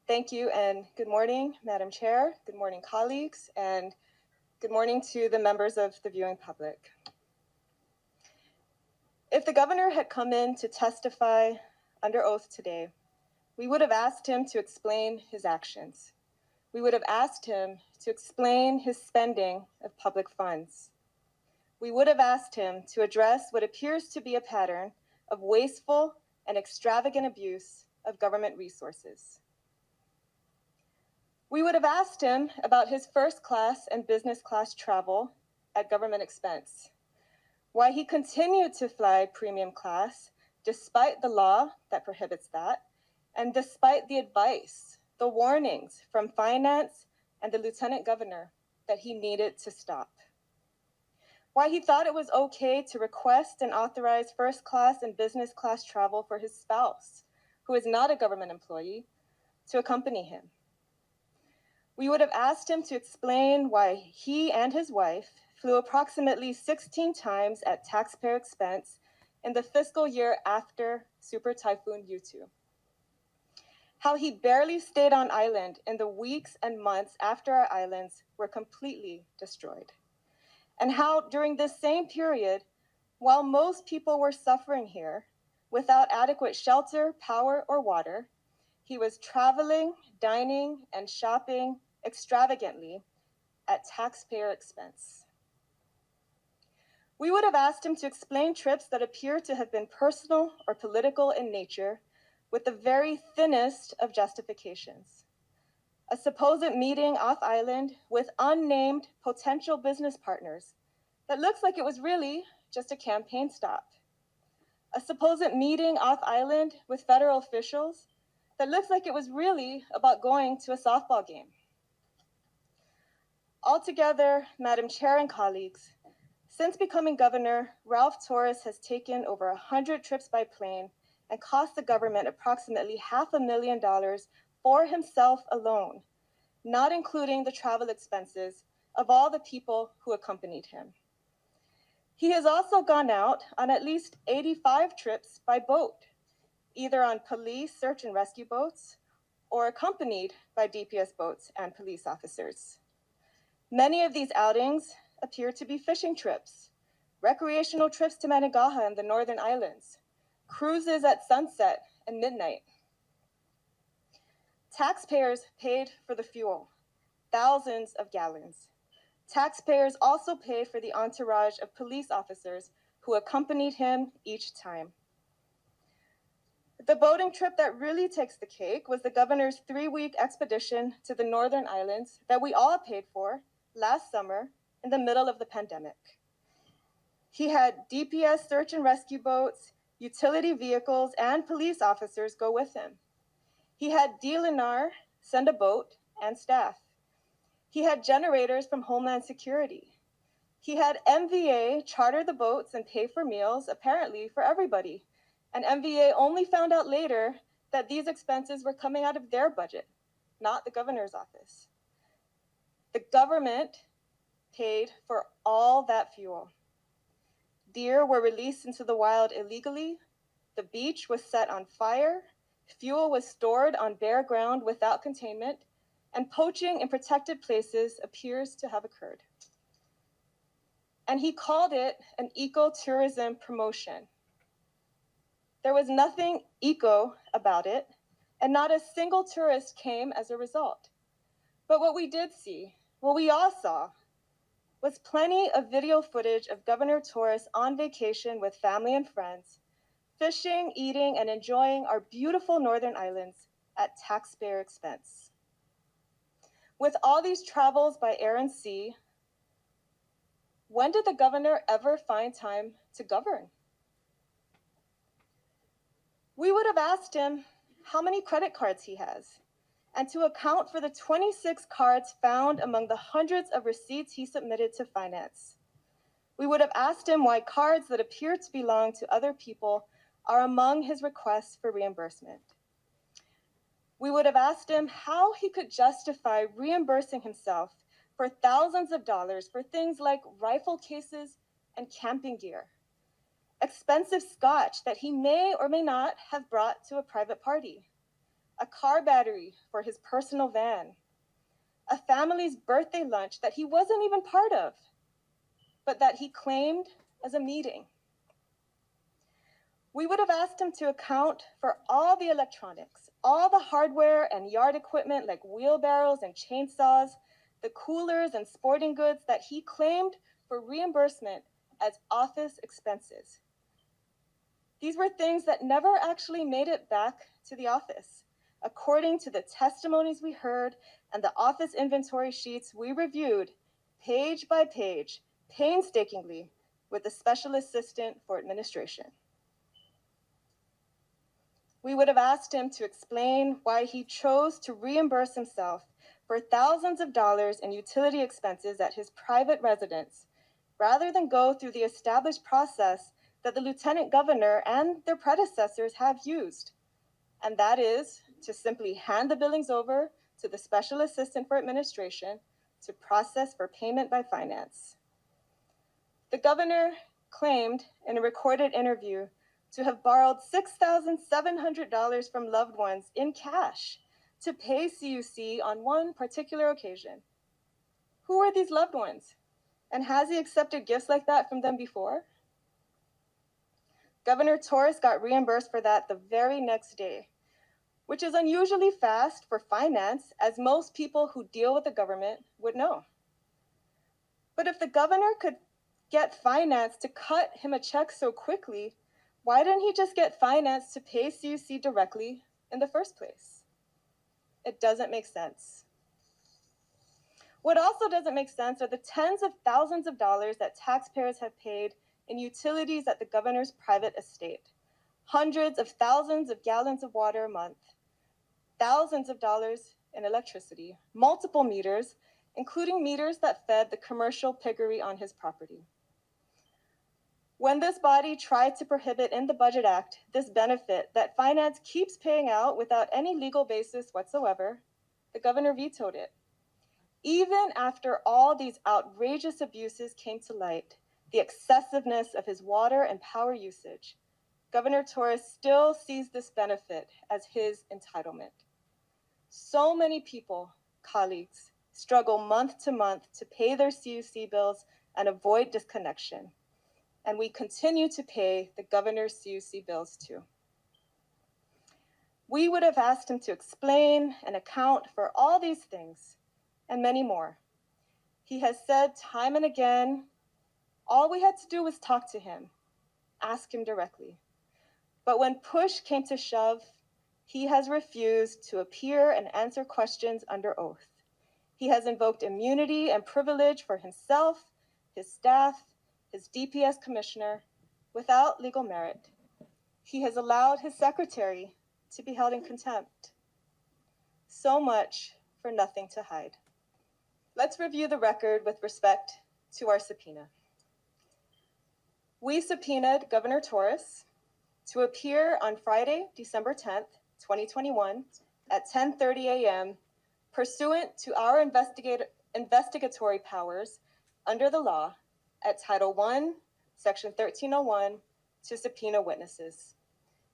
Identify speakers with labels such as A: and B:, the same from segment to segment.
A: Thank you, and good morning, Madam Chair, good morning, colleagues, and good morning to the members of the viewing public. If the governor had come in to testify under oath today, we would have asked him to explain his actions. We would have asked him to explain his spending of public funds. We would have asked him to address what appears to be a pattern of wasteful and extravagant abuse of government resources. We would have asked him about his first class and business class travel at government expense, why he continued to fly premium class despite the law that prohibits that, and despite the advice, the warnings from finance and the lieutenant governor that he needed to stop. Why he thought it was okay to request and authorize first class and business class travel for his spouse, who is not a government employee, to accompany him. We would have asked him to explain why he and his wife flew approximately 16 times at taxpayer expense in the fiscal year after Super Typhoon Yutu. How he barely stayed on island in the weeks and months after our islands were completely destroyed. And how during this same period, while most people were suffering here without adequate shelter, power, or water, he was traveling, dining, and shopping extravagantly at taxpayer expense. We would have asked him to explain trips that appear to have been personal or political in nature with the very thinnest of justifications. A supposed meeting off island with unnamed potential business partners that looks like it was really just a campaign stop. A supposed meeting off island with federal officials that looks like it was really about going to a softball game. Altogether, Madam Chair and colleagues, since becoming governor, Ralph Torres has taken over 100 trips by plane and cost the government approximately $500,000 for himself alone, not including the travel expenses of all the people who accompanied him. He has also gone out on at least 85 trips by boat, either on police search and rescue boats or accompanied by DPS boats and police officers. Many of these outings appear to be fishing trips, recreational trips to Managaha and the Northern Islands, cruises at sunset and midnight. Taxpayers paid for the fuel, thousands of gallons. Taxpayers also paid for the entourage of police officers who accompanied him each time. The boating trip that really takes the cake was the governor's 3-week expedition to the Northern Islands that we all paid for last summer in the middle of the pandemic. He had DPS search and rescue boats, utility vehicles, and police officers go with him. He had DLNR send a boat and staff. He had generators from Homeland Security. He had MVA charter the boats and pay for meals, apparently for everybody. And MVA only found out later that these expenses were coming out of their budget, not the governor's office. The government paid for all that fuel. Deer were released into the wild illegally. The beach was set on fire. Fuel was stored on bare ground without containment, and poaching in protected places appears to have occurred. And he called it an ecotourism promotion. There was nothing eco about it, and not a single tourist came as a result. But what we did see, what we all saw, was plenty of video footage of Governor Torres on vacation with family and friends, fishing, eating, and enjoying our beautiful Northern Islands at taxpayer expense. With all these travels by air and sea, when did the governor ever find time to govern? We would have asked him how many credit cards he has, and to account for the 26 cards found among the hundreds of receipts he submitted to finance. We would have asked him why cards that appear to belong to other people are among his requests for reimbursement. We would have asked him how he could justify reimbursing himself for thousands of dollars for things like rifle cases and camping gear, expensive scotch that he may or may not have brought to a private party, a car battery for his personal van, a family's birthday lunch that he wasn't even part of, but that he claimed as a meeting. We would have asked him to account for all the electronics, all the hardware and yard equipment like wheelbarrows and chainsaws, the coolers and sporting goods that he claimed for reimbursement as office expenses. These were things that never actually made it back to the office. According to the testimonies we heard and the office inventory sheets we reviewed, page by page, painstakingly, with the Special Assistant for Administration. We would have asked him to explain why he chose to reimburse himself for thousands of dollars in utility expenses at his private residence, rather than go through the established process that the Lieutenant Governor and their predecessors have used. And that is to simply hand the billings over to the Special Assistant for Administration to process for payment by finance. The governor claimed in a recorded interview to have borrowed $6,700 from loved ones in cash to pay CUC on one particular occasion. Who are these loved ones? And has he accepted gifts like that from them before? Governor Torres got reimbursed for that the very next day, which is unusually fast for finance, as most people who deal with the government would know. But if the governor could get finance to cut him a check so quickly, why didn't he just get finance to pay CUC directly in the first place? It doesn't make sense. What also doesn't make sense are the tens of thousands of dollars that taxpayers have paid in utilities at the governor's private estate. Hundreds of thousands of gallons of water a month, thousands of dollars in electricity, multiple meters, including meters that fed the commercial piggery on his property. When this body tried to prohibit in the Budget Act this benefit that finance keeps paying out without any legal basis whatsoever, the governor vetoed it. Even after all these outrageous abuses came to light, the excessiveness of his water and power usage, Governor Torres still sees this benefit as his entitlement. So many people, colleagues, struggle month to month to pay their CUC bills and avoid disconnection. And we continue to pay the governor's CUC bills too. We would have asked him to explain and account for all these things and many more. He has said time and again, all we had to do was talk to him, ask him directly. But when push came to shove, he has refused to appear and answer questions under oath. He has invoked immunity and privilege for himself, his staff, his DPS commissioner, without legal merit. He has allowed his secretary to be held in contempt. So much for nothing to hide. Let's review the record with respect to our subpoena. We subpoenaed Governor Torres to appear on Friday, December 10th, 2021 at 10:30 a.m. pursuant to our investigatory powers under the law at Title I, Section 1301, to subpoena witnesses.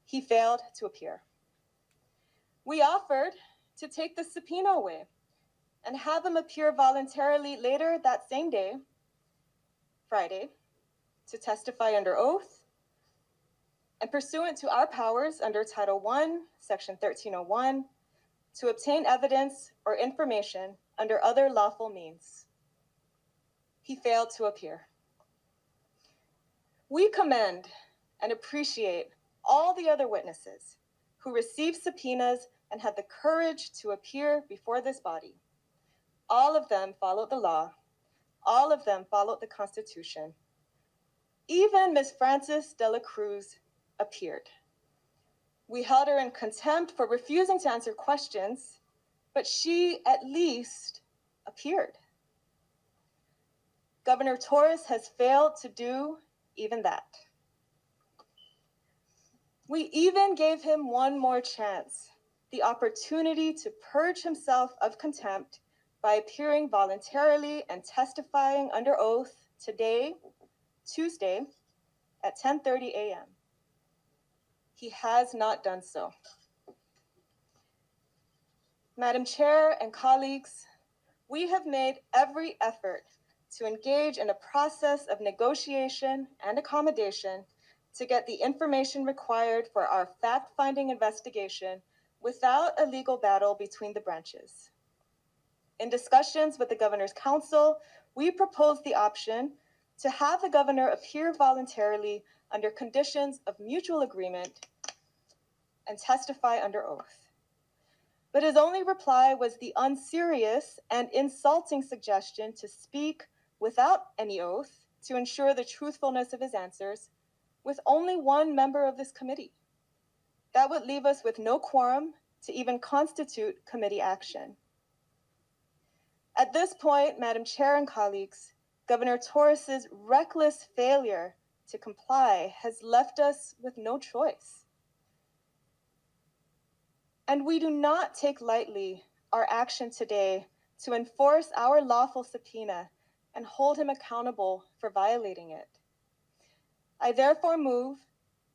A: He failed to appear. We offered to take the subpoena away and have him appear voluntarily later that same day, Friday, to testify under oath and pursuant to our powers under Title I, Section 1301, to obtain evidence or information under other lawful means. He failed to appear. We commend and appreciate all the other witnesses who received subpoenas and had the courage to appear before this body. All of them followed the law. All of them followed the Constitution. Even Ms. Frances de la Cruz appeared. We held her in contempt for refusing to answer questions, but she at least appeared. Governor Torres has failed to do even that. We even gave him one more chance, the opportunity to purge himself of contempt by appearing voluntarily and testifying under oath today, Tuesday, at 10:30 a.m. He has not done so. Madam Chair and colleagues, we have made every effort to engage in a process of negotiation and accommodation to get the information required for our fact-finding investigation without a legal battle between the branches. In discussions with the Governor's Council, we proposed the option to have the Governor appear voluntarily under conditions of mutual agreement and testify under oath. But his only reply was the unserious and insulting suggestion to speak without any oath to ensure the truthfulness of his answers with only one member of this committee. That would leave us with no quorum to even constitute committee action. At this point, Madam Chair and colleagues, Governor Torres's reckless failure to comply has left us with no choice. And we do not take lightly our action today to enforce our lawful subpoena and hold him accountable for violating it. I therefore move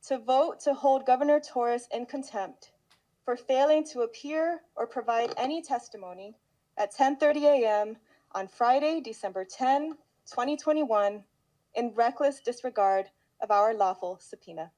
A: to vote to hold Governor Torres in contempt for failing to appear or provide any testimony at 10:30 a.m. on Friday, December 10, 2021, in reckless disregard of our lawful subpoena.